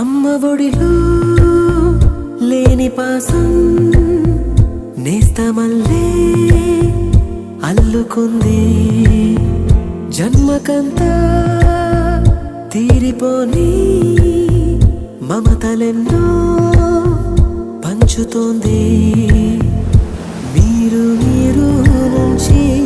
అమ్మ ఒడిలో లేని పాసం నేస్తమల్లే అల్లుకుంది. జన్మకంతా తీరిపోని మమతలెన్నో పంచుతోంది. మీరు నుంచి